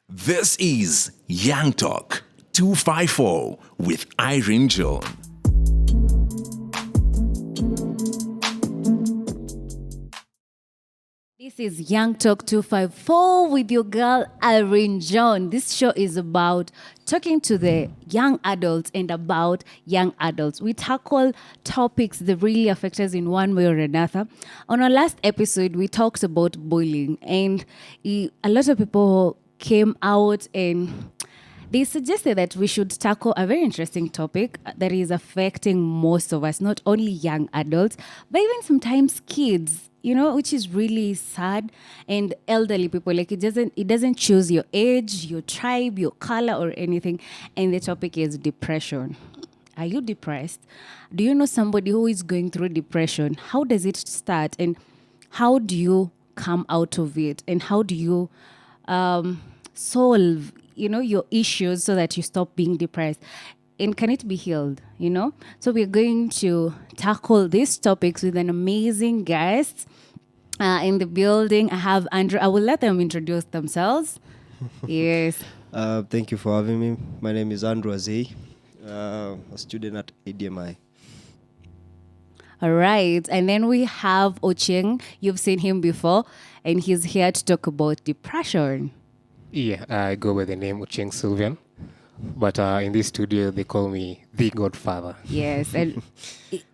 This is Young Talk 254 with IRYNJOHN. This is Young Talk 254 with your girl IRYNJOHN. This show is about talking to the young adults and about young adults. We tackle topics that really affect us in one way or another. On our last episode, we talked about bullying, and a lot of people came out and they suggested that we should tackle a very interesting topic that is affecting most of us, not only young adults, but even sometimes kids, which is really sad. And elderly people, like it doesn't choose your age, your tribe, your color, or anything. And the topic is depression. Are you depressed? Do you know somebody who is going through depression? How does it start? And how do you come out of it? And how do you solve your issues so that you stop being depressed? And can it be healed? So we're going to tackle these topics with an amazing guest in the building. I have Andrew. I will let them introduce themselves. Yes. Thank you for having me. My name is Andrew Azei, a student at ADMI. All right. And then we have Ocheng. You've seen him before, and he's here to talk about depression. Yeah, I go by the name Ucheng Sylvian, but in this studio they call me the Godfather. Yes, and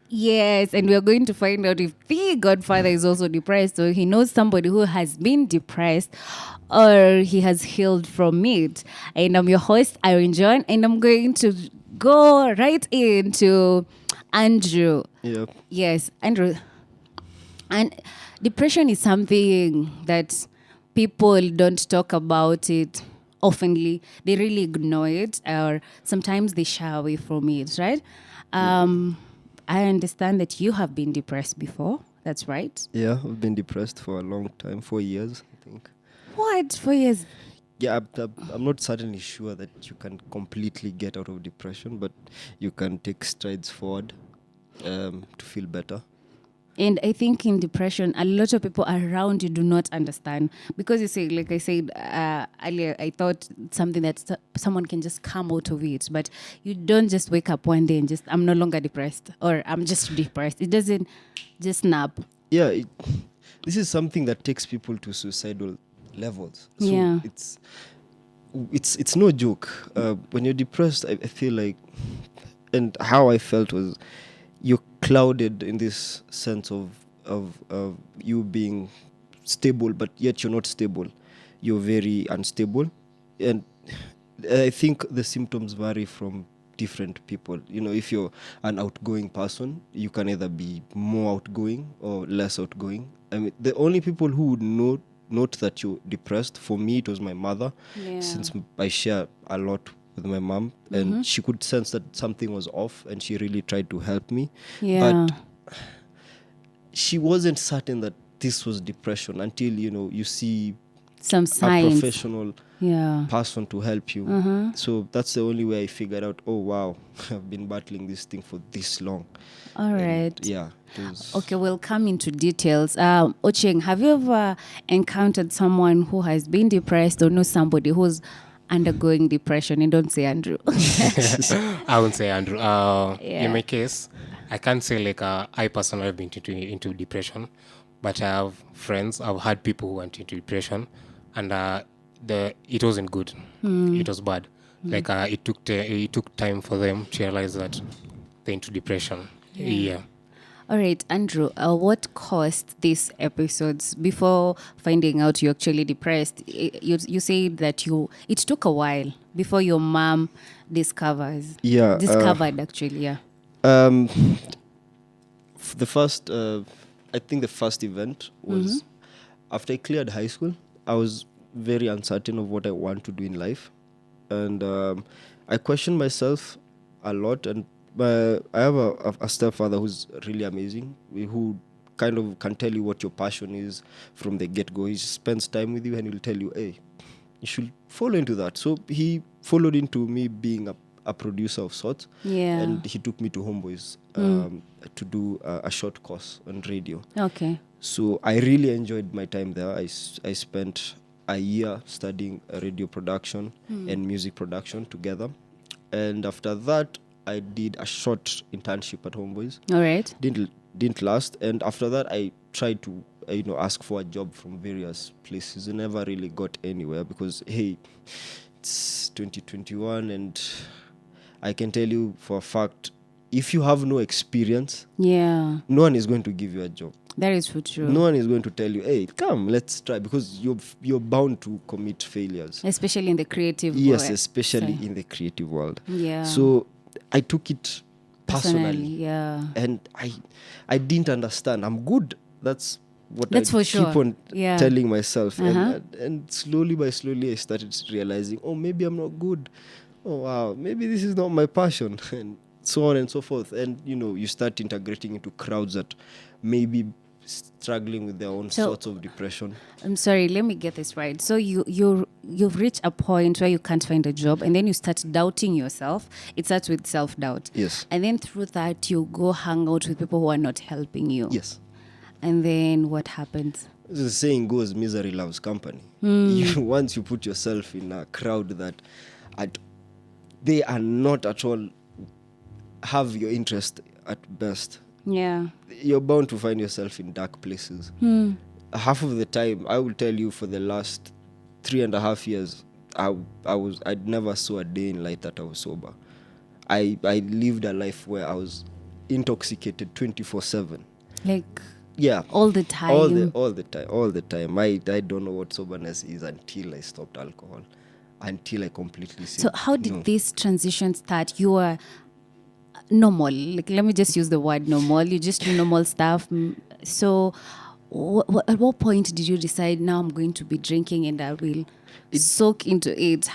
yes, and we are going to find out if the Godfather is also depressed, or he knows somebody who has been depressed, or he has healed from it. And I'm your host, IRYNJOHN, and I'm going to go right into Andrew. Yep. Yes, Andrew. And depression is something that people don't talk about it oftenly. They really ignore it, or sometimes they shy away from it, right? I understand that you have been depressed before. That's right. Yeah, I've been depressed for a long time, 4 years, I think. What? 4 years? Yeah, I'm not certainly sure that you can completely get out of depression, but you can take strides forward to feel better. And I think in depression, a lot of people around you do not understand. Because you say, like I said earlier, I thought something that someone can just come out of it. But you don't just wake up one day and just, I'm no longer depressed, or I'm just depressed. It doesn't just snap. Yeah, this is something that takes people to suicidal levels. So Yeah. it's no joke. When you're depressed, I feel like, and how I felt was, you're clouded in this sense of you being stable, but yet you're not stable. You're very unstable. And I think the symptoms vary from different people. If you're an outgoing person, you can either be more outgoing or less outgoing. I mean, the only people who would note that you're depressed, for me, it was my mother, since I share a lot with my mom, and she could sense that something was off, and she really tried to help me. Yeah. But she wasn't certain that this was depression until you see Some signs. a professional person to help you. So that's the only way I figured out, oh wow, I've been battling this thing for this long. All right. Yeah. Okay, we'll come into details. Ocheng, have you ever encountered someone who has been depressed, or know somebody who's undergoing depression? And don't say Andrew. I won't say Andrew. Yeah. In my case, I can't say like I personally have been into depression, but I have friends. I've had people who went into depression, and it wasn't good. It was bad. Like it took time for them to realize that they're into depression. Yeah. All right, Andrew, what caused these episodes? Before finding out you're actually depressed, you said that it took a while before your mom discovered, actually, yeah. The first, I think the first event was after I cleared high school. I was very uncertain of what I want to do in life. And I questioned myself a lot, and I have a stepfather who's really amazing, who kind of can tell you what your passion is from the get-go. He spends time with you and he'll tell you, hey, you should follow into that. So he followed into me being a producer of sorts. Yeah. And he took me to Homeboys to do a short course on radio. Okay. So I really enjoyed my time there. I spent a year studying radio production and music production together. And after that, I did a short internship at Homeboys. All right. Didn't last. And after that, I tried to ask for a job from various places. I never really got anywhere because, hey, it's 2021, and I can tell you for a fact, if you have no experience, Yeah. no one is going to give you a job. That is for true. No one is going to tell you, hey, come, let's try, because you're bound to commit failures. Especially in the creative Yes, world. especially in the creative world. Yeah. So I took it personally. Yeah. And I didn't understand. I'm good. That's what That's I for keep sure. on Yeah. telling myself. Uh-huh. And slowly by slowly, I started realizing, oh, maybe I'm not good. Oh, wow, maybe this is not my passion. And so on and so forth. And, you start integrating into crowds that maybe struggling with their own sorts of depression. I'm sorry, let me get this right. So you've reached a point where you can't find a job, and then you start doubting yourself. It starts with self-doubt. Yes. And then through that, you go hang out with people who are not helping you. Yes. And then what happens? The saying goes, misery loves company. Once you put yourself in a crowd that they are not at all have your interest at best, Yeah. you're bound to find yourself in dark places. Half of the time, I will tell you, for the last 3.5 years, I never saw a day in light that I was sober. I lived a life where I was intoxicated 24/7. Like Yeah. all the time. All the time. I don't know what soberness is until I stopped alcohol. Until I completely said, So how did no. this transition start? You were normal. Like, let me just use the word normal. You just do normal stuff. So at what point did you decide, now I'm going to be drinking and I will soak into it?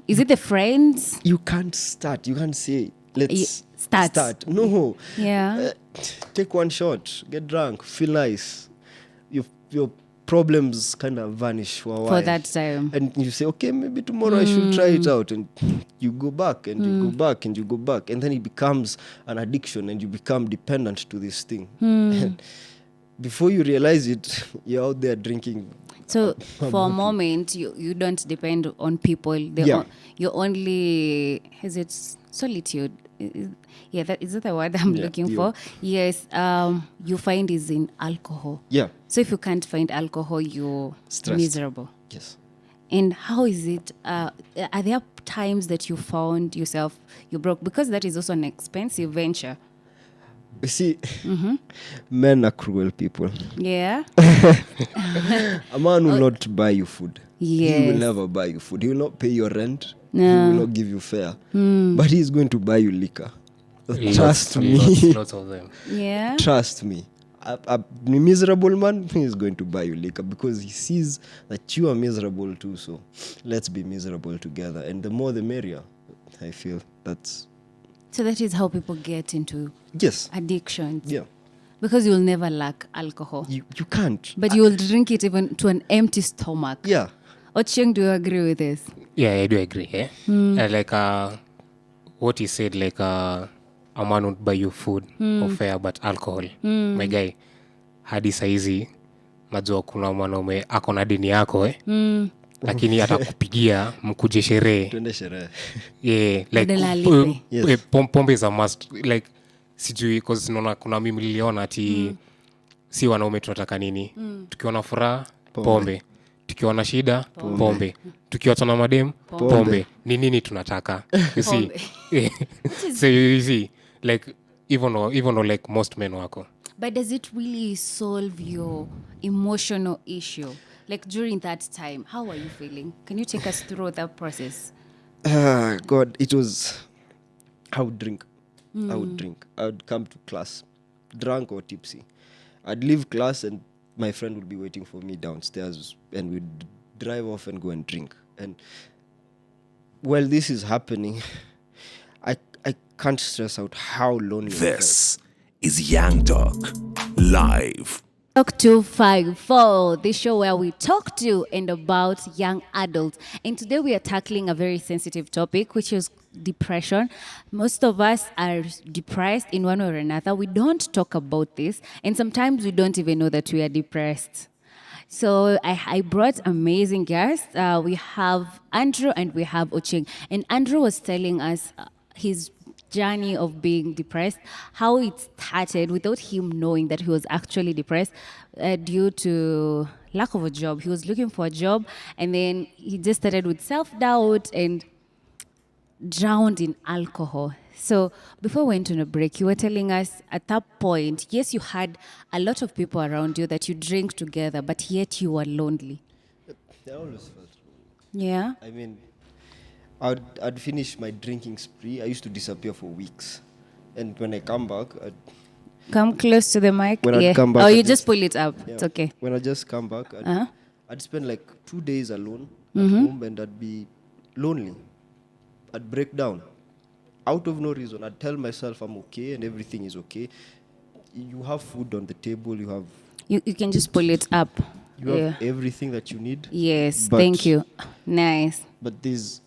Is it the friends? You can't start. You can't say, let's start. No. Yeah. Take one shot, get drunk, feel nice. Your problems kind of vanish for a while. For that time. And you say, okay, maybe tomorrow I should try it out. And you go back and you go back and you go back. And then it becomes an addiction and you become dependent to this thing. And before you realize it, you're out there drinking. So for a moment, you don't depend on people. You only, is it solitude? Is that the word I'm looking for? Yes, you find is in alcohol. Yeah. So if you can't find alcohol, you're Stressed. miserable. Yes. And how is it? Are there times that you found yourself you broke? Because that is also an expensive venture. You see, men are cruel people. Yeah. A man will not buy you food. He will Yes. never buy you food. He will not pay your rent. No. He will not give you fare. But he is going to buy you liquor. Trust me. Lots of them. Yeah. Trust me. A miserable man is going to buy you liquor because he sees that you are miserable too. So let's be miserable together. And the more the merrier, I feel. So that is how people get into Yes. addictions. Yeah. Because you'll never lack alcohol. You can't. But you'll drink it even to an empty stomach. Yeah. Ochieng, do you agree with this? Yeah, I do agree. Like what he said, like a man would buy you food or fare, but alcohol. My guy, hadi saizi najua kuna mwanaume ako na dini yako lakini atakupigia mkuje sherehe. Twende sherehe. Yeah, like Badala alipe. Yes. pombe is a must. Like sijui cause naona kuna mimi niliona ati si wanaume tunataka nini? Tukiwa na furaha pombe. Tukiwa na shida pombe. Tukiwa tuna madem pombe. Ni nini tunataka? You see. So you see, like even though like most men wako. But does it really solve your emotional issue? Like during that time, how are you feeling? Can you take us through that process? God, it was. I would drink. I would come to class, drunk or tipsy. I'd leave class and my friend would be waiting for me downstairs and we'd drive off and go and drink. And while this is happening, I can't stress out how lonely I felt. This is Young Talk Live. Talk 254, the show where we talk to and about young adults. And today we are tackling a very sensitive topic, which is depression. Most of us are depressed in one way or another. We don't talk about this, and sometimes we don't even know that we are depressed. So I brought amazing guests. We have Andrew and we have Oching. And Andrew was telling us his journey of being depressed, how it started without him knowing that he was actually depressed due to lack of a job. He was looking for a job, and then he just started with self-doubt and drowned in alcohol. So before we went on a break, you were telling us at that point, yes, you had a lot of people around you that you drink together, but yet you were lonely. I always felt lonely. Yeah. I mean, I'd finish my drinking spree. I used to disappear for weeks. And when I come back, Come close to the mic. When I'd yeah. come back, Oh, I'd you just- just pull it up. yeah, It's okay. when I just come back, Uh-huh. I'd spend like 2 days alone at home, and I'd be lonely. I'd break down. Out of no reason, I'd tell myself I'm okay and everything is okay. You have food on the table, you have You can just pull it up. have everything that you need. Yes, But- thank you. Nice. But there's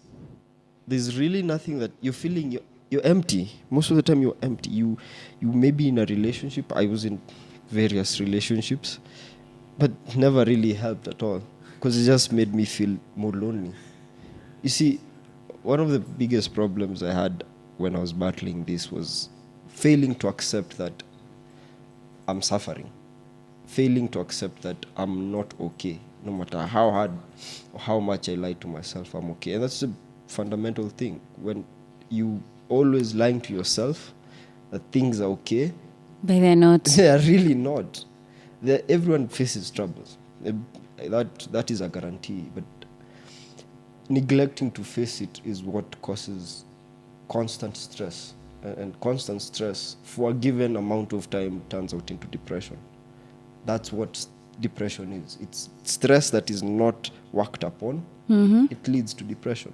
really nothing that you're feeling. You're empty. Most of the time, you're empty. You may be in a relationship. I was in various relationships, but never really helped at all because it just made me feel more lonely. You see, one of the biggest problems I had when I was battling this was failing to accept that I'm suffering, failing to accept that I'm not okay. No matter how hard or how much I lie to myself, I'm okay. And that's a fundamental thing. When you always lying to yourself that things are okay, But they're not. they are really not. Everyone faces troubles. That is a guarantee. But neglecting to face it is what causes constant stress. And constant stress for a given amount of time turns out into depression. That's what depression is. It's stress that is not worked upon. It leads to depression.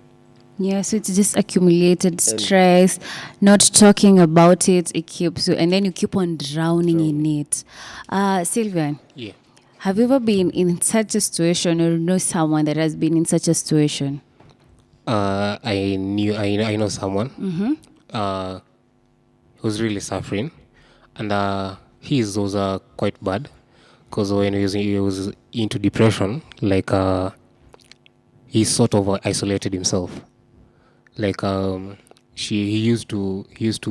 Yeah, so it's just accumulated stress, not talking about it, it keeps you, and then you keep on drowning in it. Sylvian, Yeah. have you ever been in such a situation or know someone that has been in such a situation? I know someone. He was really suffering, and his was quite bad, because when he was into depression, like he sort of isolated himself. Like he used to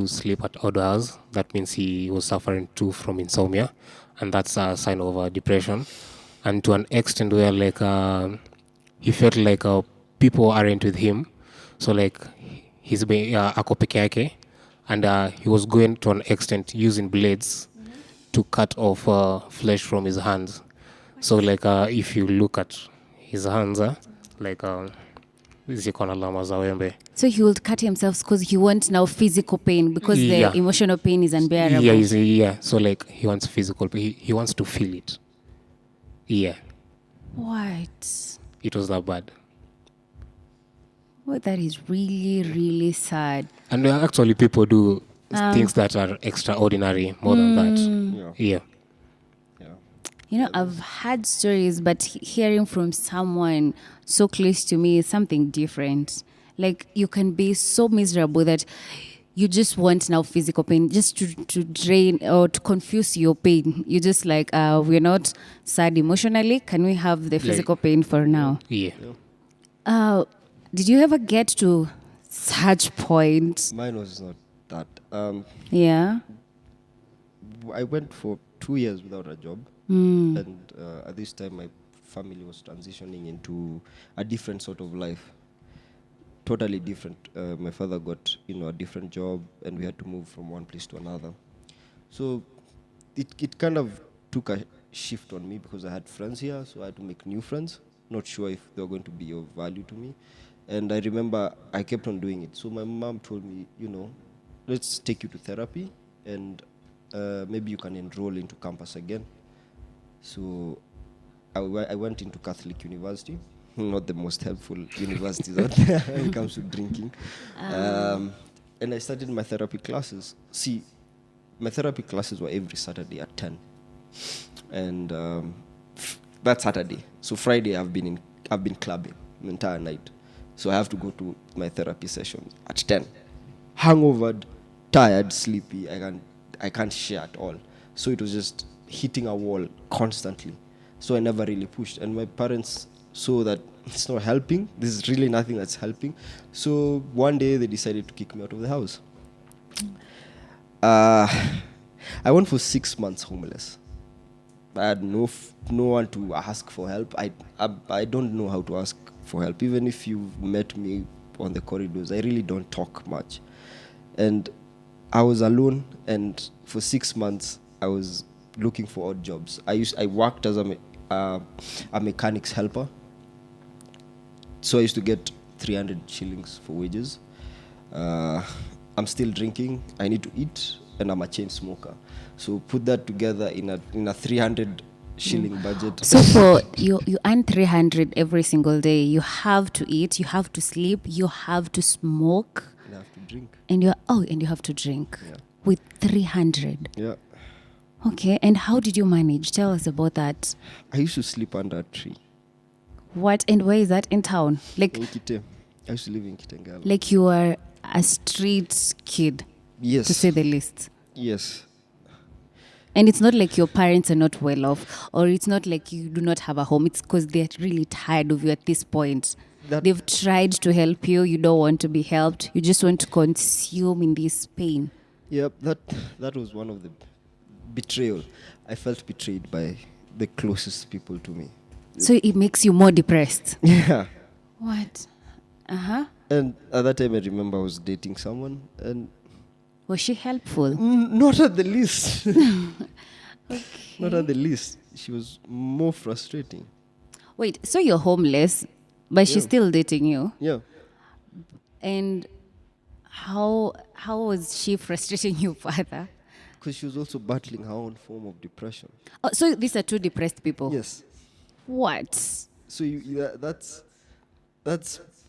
sleep at odd hours. That means he was suffering too from insomnia, and that's a sign of depression. And to an extent where like he felt like people aren't with him, so like he's being ako peke yake, and he was going to an extent using blades to cut off flesh from his hands. So like if you look at his hands, like ziko na alama za wembe. So he would cut himself because he wants now physical pain because Yeah. the emotional pain is unbearable. Yeah. So like he wants physical, he wants to feel it. Yeah, What? it was that bad. Well, that is really, really sad. And actually, people do things that are extraordinary more than that. Yeah. You know, I've had stories, but hearing from someone so close to me is something different. Like, you can be so miserable that you just want now physical pain, just to drain or to confuse your pain. You just like, we're not sad emotionally. Can we have the physical pain for now? Yeah. Did you ever get to such point? Mine was not that. Yeah. I went for 2 years without a job, and at this time my family was transitioning into a different sort of life, totally different. My father got a different job, and we had to move from one place to another. So it kind of took a shift on me because I had friends here, so I had to make new friends. Not sure if they were going to be of value to me, and I remember I kept on doing it. So my mom told me, let's take you to therapy, and maybe you can enroll into campus again. So I went into Catholic University, not the most helpful universities out there when it comes to drinking. And I started my therapy classes. See, my therapy classes were every Saturday at 10. And that's Saturday. So Friday I've been clubbing the entire night. So I have to go to my therapy sessions at 10. Hangovered, tired, sleepy. I can't share at all. So it was just hitting a wall constantly. So I never really pushed. And my parents saw that it's not helping. This is really nothing that's helping. So one day they decided to kick me out of the house. I went for 6 months homeless. I had no one to ask for help. I don't know how to ask for help. Even if you've met me on the corridors, I really don't talk much. And I was alone, and for 6 months I was looking for odd jobs. I worked as a mechanic's helper. So I used to get 300 shillings for wages. I'm still drinking. I need to eat, and I'm a chain smoker. So put that together in a 300 shilling budget. So for you earn 300 every single day. You have to eat, you have to sleep, you have to smoke, I have to drink. and you have to drink Yeah. with 300. Yeah. Okay, and how did you manage? Tell us about that. I used to sleep under a tree What and where is that in town? Like in Kite. I used to live in Kitengala. like you are a street kid, Yes. to say the least. Yes. And it's not like your parents are not well off, or it's not like you do not have a home. It's because they're really tired of you at this point. They've tried to help you. You don't want to be helped. You just want to consume in this pain. Yep. That was one of the betrayal. I felt betrayed by the closest people to me. So it makes you more depressed. Yeah. What? Uh-huh. And at that time, I remember I was dating someone, and Was she helpful? not at the least. Not at the least. She was more frustrating. Wait, so you're homeless, but she's Yeah. still dating you. Yeah. And how was she frustrating you further? Because she was also battling her own form of depression. Oh, so these are two depressed people. Yes. What? So that's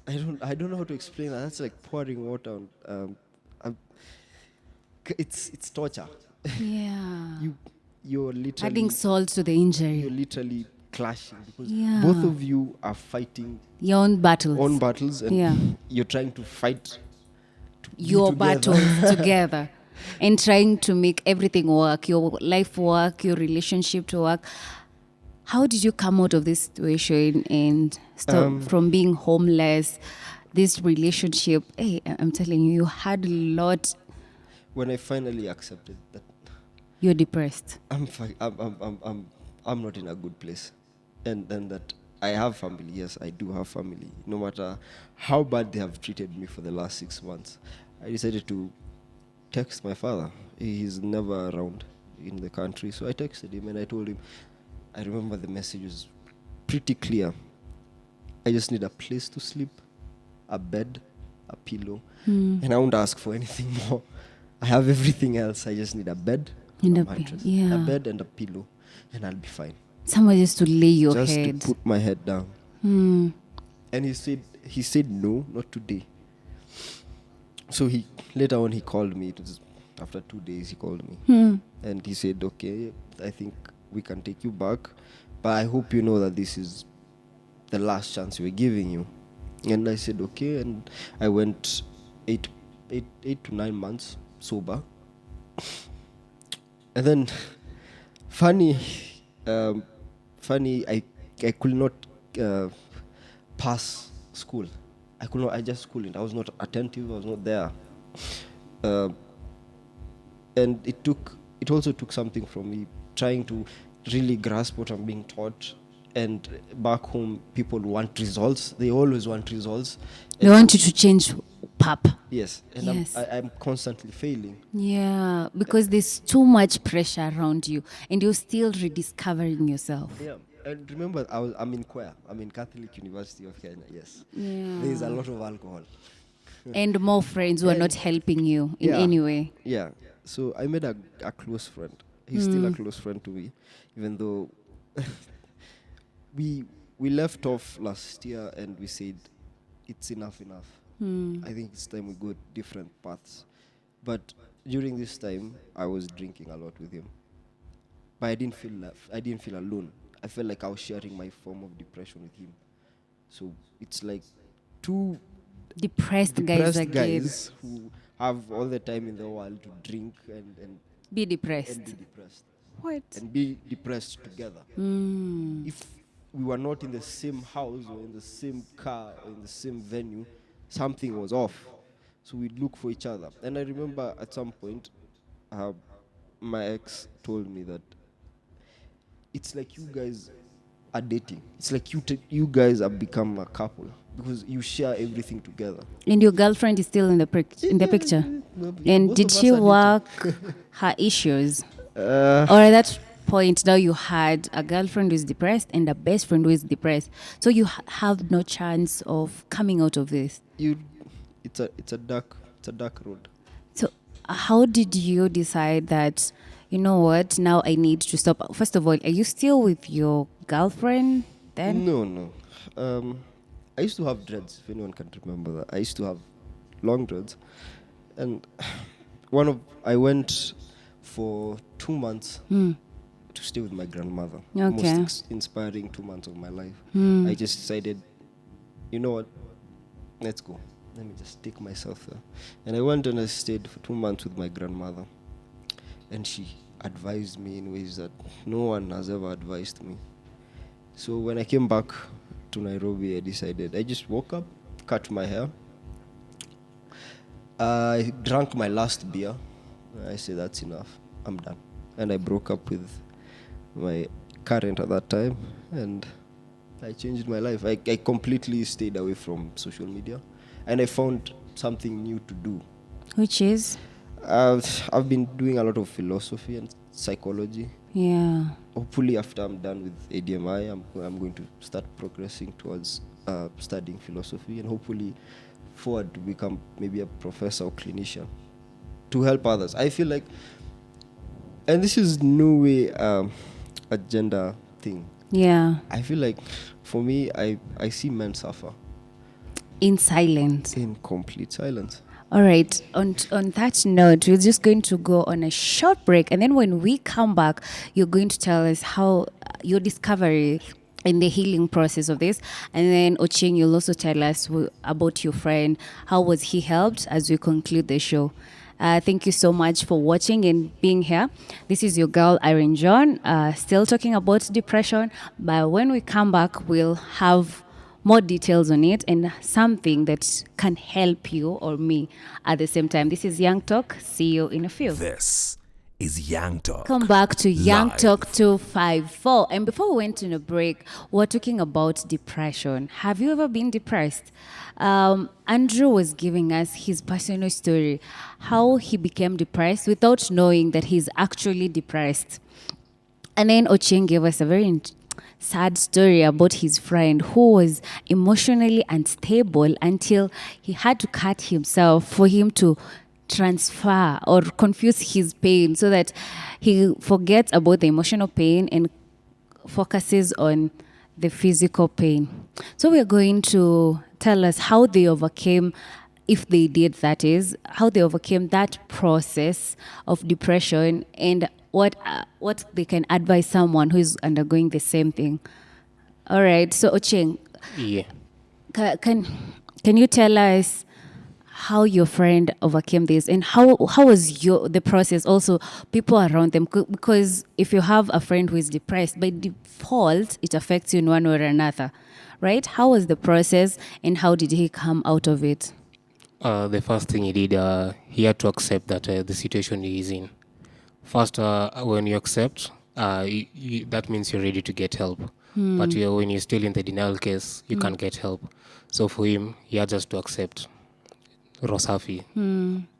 I don't know how to explain that. That's like pouring water on. It's torture. Yeah. You're literally Adding salt to the injury. you're literally clashing because Yeah. both of you are fighting Your own battles. own battles, and Yeah. you're trying to fight to be Your together. battles together. And trying to make everything work, your life work, your relationship to work. How did you come out of this situation and stop from being homeless? This relationship, hey, I'm telling you, you had a lot. When I finally accepted that You're depressed. I'm not in a good place, and then that I have family. Yes, I do have family. No matter how bad they have treated me for the last 6 months, I decided to text my father. He's never around in the country, so I texted him and I told him. I remember the message was pretty clear. I just need a place to sleep, a bed, a pillow, and I won't ask for anything more. I have everything else. I just need a bed, And a a mattress, yeah. a bed and a pillow, and I'll be fine. Someone just to lay your Just head. to put my head down. And he said no, not today. So later on he called me. It was after 2 days he called me, and he said, "Okay, I think we can take you back, but I hope you know that this is the last chance we're giving you." And I said, "Okay," and I went 8 to 9 months sober. And then funny, I could not pass school. I just couldn't. I was not attentive. I was not there. And it also took something from me trying to really grasp what I'm being taught. And back home, people want results. They always want results. They want you to change pap. Yes. And Yes. I'm constantly failing. Yeah, because there's too much pressure around you and you're still rediscovering yourself. Yeah. And remember, I'm in choir. I'm in Catholic University of Kenya. Yes. Yeah. There is a lot of alcohol. And more friends who are not helping you in Yeah. any way. Yeah. So I made a close friend. He's still a close friend to me, even though we left off last year and we said it's enough. I think it's time we go different paths. But during this time, I was drinking a lot with him. But I didn't feel left. I didn't feel alone. I felt like I was sharing my form of depression with him. So it's like two Depressed guys depressed again. guys who have all the time in the world to drink and Be be depressed. depressed. What? and be depressed together. If we were not in the same house or in the same car or in the same venue, something was off. So we'd look for each other. And I remember at some point, my ex told me that it's like you guys are dating. It's like you guys have become a couple because you share everything together. And your girlfriend is still in the picture. And both did of she us are work her issues? Or at that point now you had a girlfriend who is depressed and a best friend who is depressed. So you have no chance of coming out of this. It's a dark road. So how did you decide that, you know what, now I need to stop? First of all, are you still with your girlfriend then? No. I used to have dreads, if anyone can remember that. I used to have long dreads. And I went for 2 months to stay with my grandmother. Okay. Most inspiring 2 months of my life. I just decided, you know what, let's go. Let me just take myself there. And I went and I stayed for 2 months with my grandmother. And she advised me in ways that no one has ever advised me. So when I came back to Nairobi, I just woke up, cut my hair. I drank my last beer. I said, that's enough. I'm done. And I broke up with my current at that time. And I changed my life. I completely stayed away from social media. And I found something new to do. Which is? I've been doing a lot of philosophy and psychology. Yeah. Hopefully after I'm done with ADMI, I'm going to start progressing towards studying philosophy and hopefully forward to become maybe a professor or clinician to help others. I feel like, and this is no way a gender thing. Yeah. I feel like for me, I see men suffer. In silence. In complete silence. All right. On that note, we're just going to go on a short break. And then when we come back, you're going to tell us how your discovery in the healing process of this. And then Ocheng, you'll also tell us about your friend. How was he helped as we conclude the show? Thank you so much for watching and being here. This is your girl, IRYNJOHN, still talking about depression. But when we come back, we'll have more details on it and something that can help you or me at the same time. This is Young Talk. See you in a few. This is Young Talk. Come back to Young Live. Talk 254. And before we went on a break, we're talking about depression. Have you ever been depressed? Andrew was giving us his personal story, how he became depressed without knowing that he's actually depressed. And then Ocheng gave us a very sad story about his friend who was emotionally unstable until he had to cut himself for him to transfer or confuse his pain so that he forgets about the emotional pain and focuses on the physical pain. So we're going to tell us how they overcame, if they did, that is, how they overcame that process of depression and what they can advise someone who is undergoing the same thing. All right. So Ocheng, Yeah. can you tell us how your friend overcame this and how was the process? Also, people around them, because if you have a friend who is depressed, by default, it affects you in one way or another, right? How was the process and how did he come out of it? The first thing he did, he had to accept that the situation he is in. First, when you accept, that means you're ready to get help. But when you're still in the denial case, you can't get help. So for him, he had just to accept. Rosafi.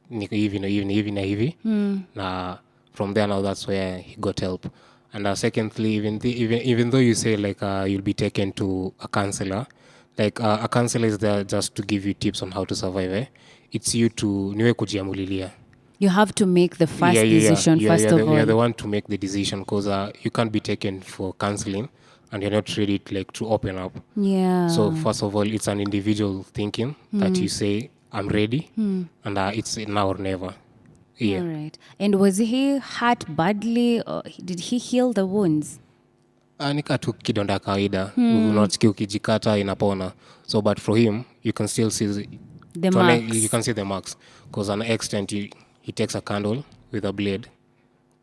Even hivi. Na from there now, that's where he got help. And secondly, even though you say like you'll be taken to a counselor, like a counselor is there just to give you tips on how to survive. It's you to niwe kujiamulilia. You have to make the first decision first of all. You're the one to make the decision because you can't be taken for counseling and you're not ready to open up. Yeah. So first of all, it's an individual thinking that you say, I'm ready, and it's now or never. Yeah. All right. And was he hurt badly or did he heal the wounds? Nika tu kidonda kawaida. Unasikia ukijikata inapona. So but for him, you can still see The marks. You can see the marks because an extent he takes a candle with a blade,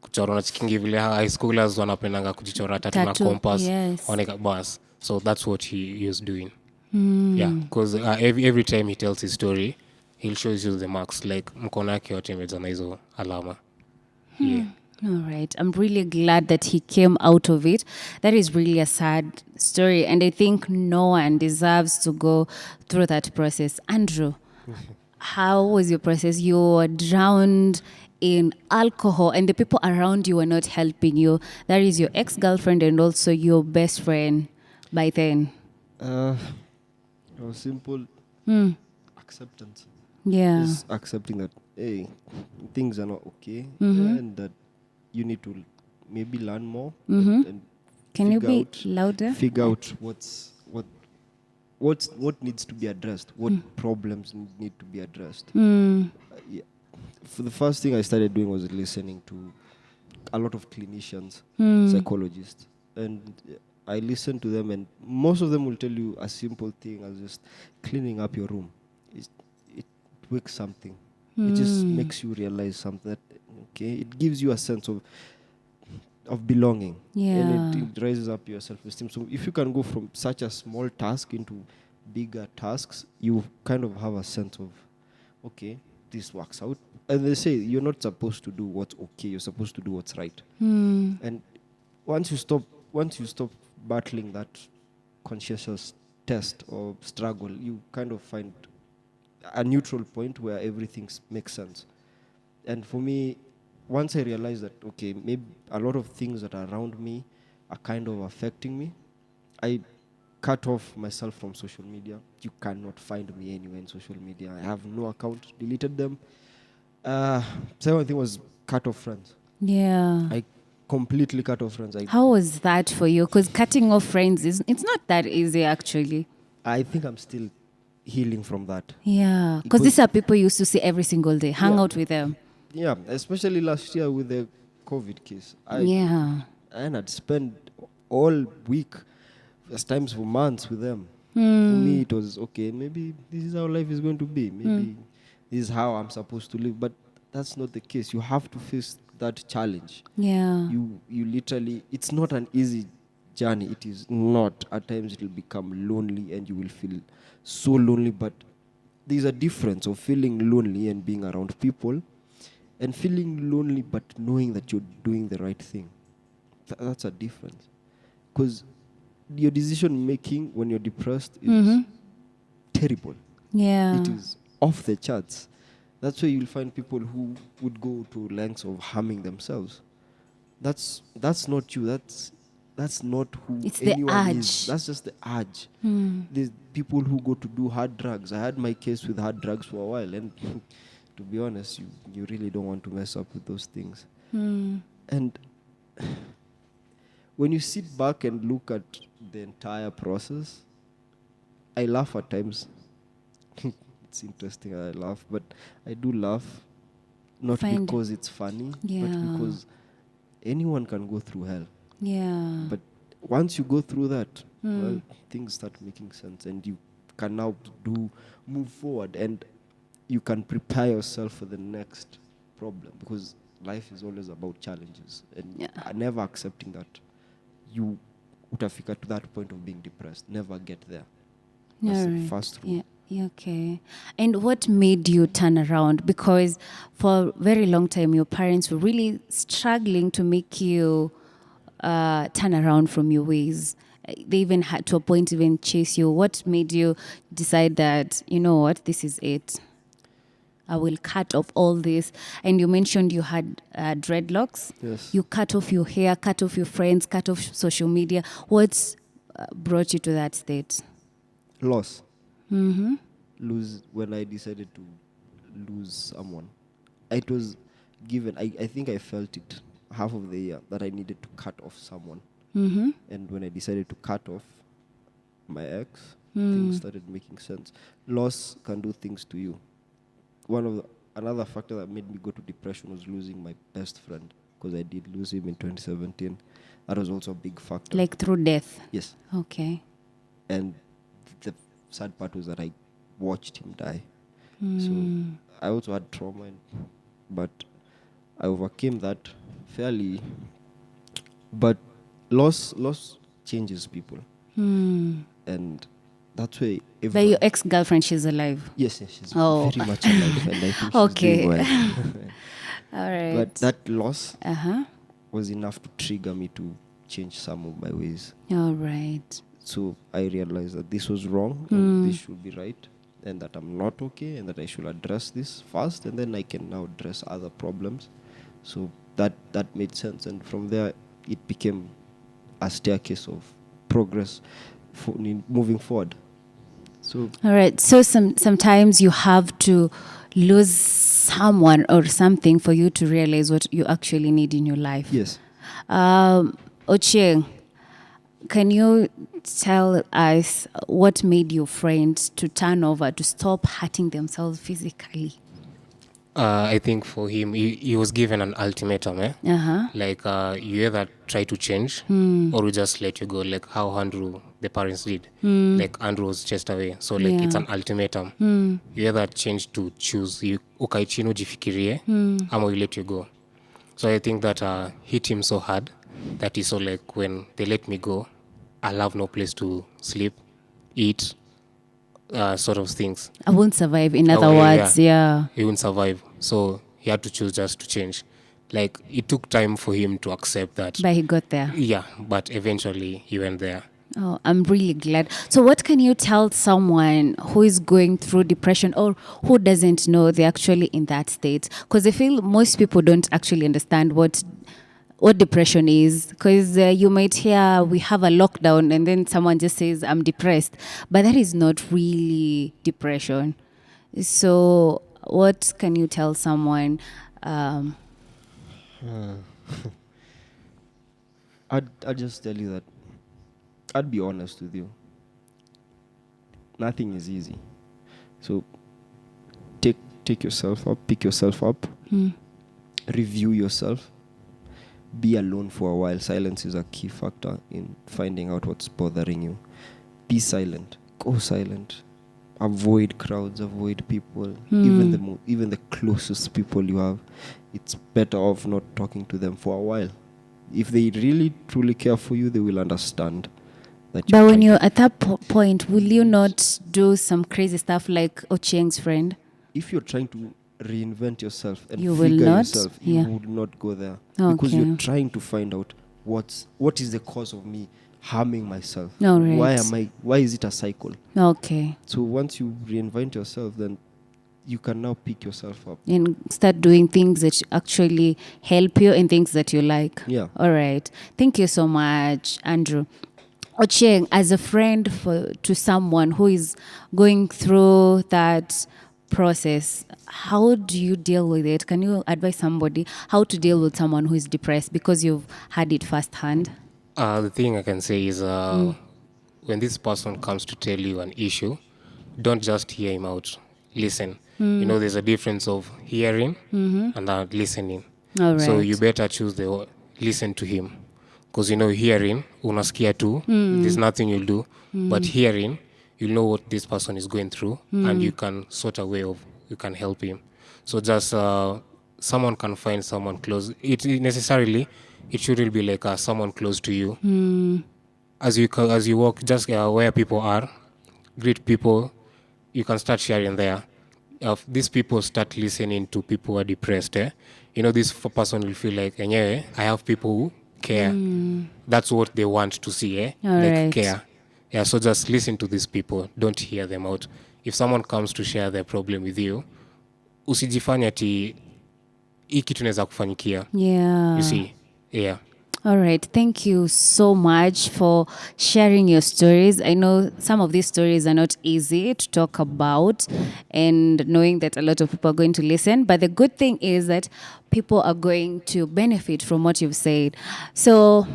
kuchora unachikingi vile high schoolers wanapendanga kujichora tatu na Tattoo, compass yes. waneka bus. So that's what he was doing. Yeah, because every time he tells his story he'll show you the marks, like mkono yake yote imejaa na hizo alama. Yeah. All right. I'm really glad that he came out of it. That is really a sad story. And I think no one deserves to go through that process. Andrew, how was your process? You were drowned in alcohol and the people around you were not helping you. That is your ex-girlfriend and also your best friend by then. It was simple acceptance. Yeah. Just accepting that, hey, things are not okay, and that you need to maybe learn more. And Can you figure be out- louder? Figure out what needs to be addressed, what problems need to be addressed. Yeah. For the first thing I started doing was listening to a lot of clinicians, psychologists, and I listened to them, and most of them will tell you a simple thing as just cleaning up your room. It wakes something. It just makes you realize something that, okay, it gives you a sense of belonging. Yeah. And it raises up your self-esteem. So if you can go from such a small task into bigger tasks, you kind of have a sense of, okay, this works out. And they say you're not supposed to do what's okay, you're supposed to do what's right. And once you stop battling that conscientious test or struggle, you kind of find a neutral point where everything makes sense. And for me, once I realized that, okay, maybe a lot of things that are around me are kind of affecting me, I cut off myself from social media. You cannot find me anywhere in social media. I have no account, deleted them. Second thing was cut off friends. Yeah. I completely cut off friends. How was that for you? Because cutting off friends it's not that easy actually. I think I'm still healing from that. Yeah. Because these are people you used to see every single day. Hang out with them. Yeah, especially last year with the COVID case. And I'd spend all week, first times for months with them. For me, it was, okay, maybe this is how life is going to be. Maybe this is how I'm supposed to live. But that's not the case. You have to face that challenge. Yeah. You literally, it's not an easy journey. It is not. At times it will become lonely and you will feel so lonely. But there's a difference of feeling lonely and being around people, and feeling lonely but knowing that you're doing the right thing. That's a difference. Because your decision making when you're depressed is terrible. Yeah. It is off the charts. That's why you'll find people who would go to lengths of harming themselves. That's not you. That's not who It's the anyone urge. is. That's just the urge. There's people who go to do hard drugs. I had my case with hard drugs for a while, and to be honest, you really don't want to mess up with those things. And when you sit back and look at the entire process, I laugh at times. It's interesting, I laugh, but I do laugh not because it's funny, Yeah. but because anyone can go through hell. Yeah. But once you go through that, well, things start making sense, and you can now move forward, and you can prepare yourself for the next problem, because life is always about challenges, and never accepting that you utafika to that point of being depressed. Never get there. That's the first rule. Yeah, okay. And what made you turn around? Because for a very long time, your parents were really struggling to make you turn around from your ways. They even had to a point even chase you. What made you decide that, you know what, this is it? I will cut off all this. And you mentioned you had dreadlocks. Yes. You cut off your hair, cut off your friends, cut off social media. What brought you to that state? Loss. Lose when I decided to lose someone. It was given. I think I felt it half of the year that I needed to cut off someone. And when I decided to cut off my ex, things started making sense. Loss can do things to you. Another factor that made me go to depression was losing my best friend, because I did lose him in 2017. That was also a big factor. Like through death? Yes. Okay. And the sad part was that I watched him die. So I also had trauma, but I overcame that, fairly, but loss changes people, and that's why. But your ex-girlfriend, she's alive. Yes, she's Oh. very much alive, and I think Okay. she's doing well. All right. But that loss Uh-huh. was enough to trigger me to change some of my ways. All right. So I realized that this was wrong, and this should be right, and that I'm not okay, and that I should address this first, and then I can now address other problems. So that made sense, and from there it became a staircase of progress for moving forward. So All right. So sometimes you have to lose someone or something for you to realize what you actually need in your life. yes, Ochieng, can you tell us what made your friends to turn over, to stop hurting themselves physically? I think for him, he was given an ultimatum. Uh-huh. Like you either try to change or we just let you go, like how Andrew, the parents did. Like Andrew was chased away, so like it's an ultimatum. You either change to choose, you ukae chini ujifikirie ama we let you go. So I think that hit him so hard that he saw like when they let me go, I'll have no place to sleep, eat, sort of things. I won't survive, in other Oh, words. Yeah. He wouldn't survive. So he had to choose just to change. Like it took time for him to accept that. But he got there. Yeah, but eventually he went there. Oh, I'm really glad. So what can you tell someone who is going through depression or who doesn't know they're actually in that state? Because I feel most people don't actually understand what depression is, because you might hear we have a lockdown and then someone just says I'm depressed, but that is not really depression. So what can you tell someone? I'd just tell you that I'd be honest with you. Nothing is easy. So take yourself up, pick yourself up, review yourself, be alone for a while. Silence is a key factor in finding out what's bothering you. Be silent. Go silent. Avoid crowds, avoid people. Even the closest people you have, it's better off not talking to them for a while. If they really truly care for you, they will understand that. But when you're at that point, will you not do some crazy stuff like Ochieng's friend? If you're trying to reinvent yourself and You will figure not? yourself, Yeah. you would not go there. Because Okay. you're trying to find out what is the cause of me harming myself. All right. Why is it a cycle? Okay. So once you reinvent yourself, then you can now pick yourself up. And start doing things that actually help you and things that you like. Yeah. All right. Thank you so much, Andrew. Ochieng, as a friend to someone who is going through that process, how do you deal with it? Can you advise somebody how to deal with someone who is depressed because you've had it firsthand? The thing I can say is when this person comes to tell you an issue, don't just hear him out. Listen. You know, there's a difference of hearing and listening. All right. So you better choose the listen to him. Because, you know, hearing, unasikia tu, there's nothing you'll do. But hearing, you'll know what this person is going through and you can sort a way of, you can help him. So just someone can find someone close. It shouldn't be like someone close to you. As you walk, just where people are, greet people, you can start sharing there. If these people start listening to people who are depressed, you know, this person will feel like, I have people who care. That's what they want to see, All like right. care. Yeah, so just listen to these people. Don't hear them out. If someone comes to share their problem with you, usijifanya ati hii kitu inaweza kufanyikia. Yeah. You see? Yeah. All right. Thank you so much for sharing your stories. I know some of these stories are not easy to talk about and knowing that a lot of people are going to listen. But the good thing is that people are going to benefit from what you've said. So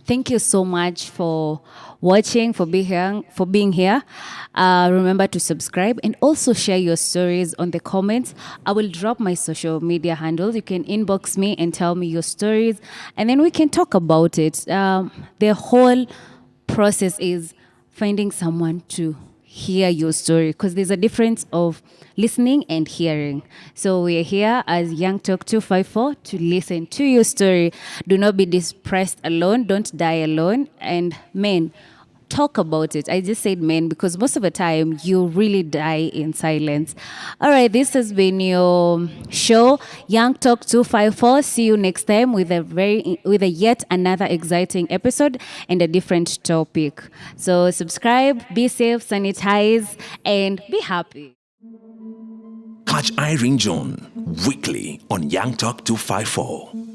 thank you so much for watching, for being here. Remember to subscribe and also share your stories on the comments. I will drop my social media handles. You can inbox me and tell me your stories, and then we can talk about it. The whole process is finding someone to hear your story, because there's a difference of listening and hearing. So we're here as Young Talk 254 to listen to your story. Do not be depressed alone. Don't die alone. And men, talk about it. I just said men because most of the time you really die in silence. All right, this has been your show, Young Talk 254. See you next time with a yet another exciting episode and a different topic. So subscribe, be safe, sanitize, and be happy. Catch IRYNJOHN weekly on Young Talk 254.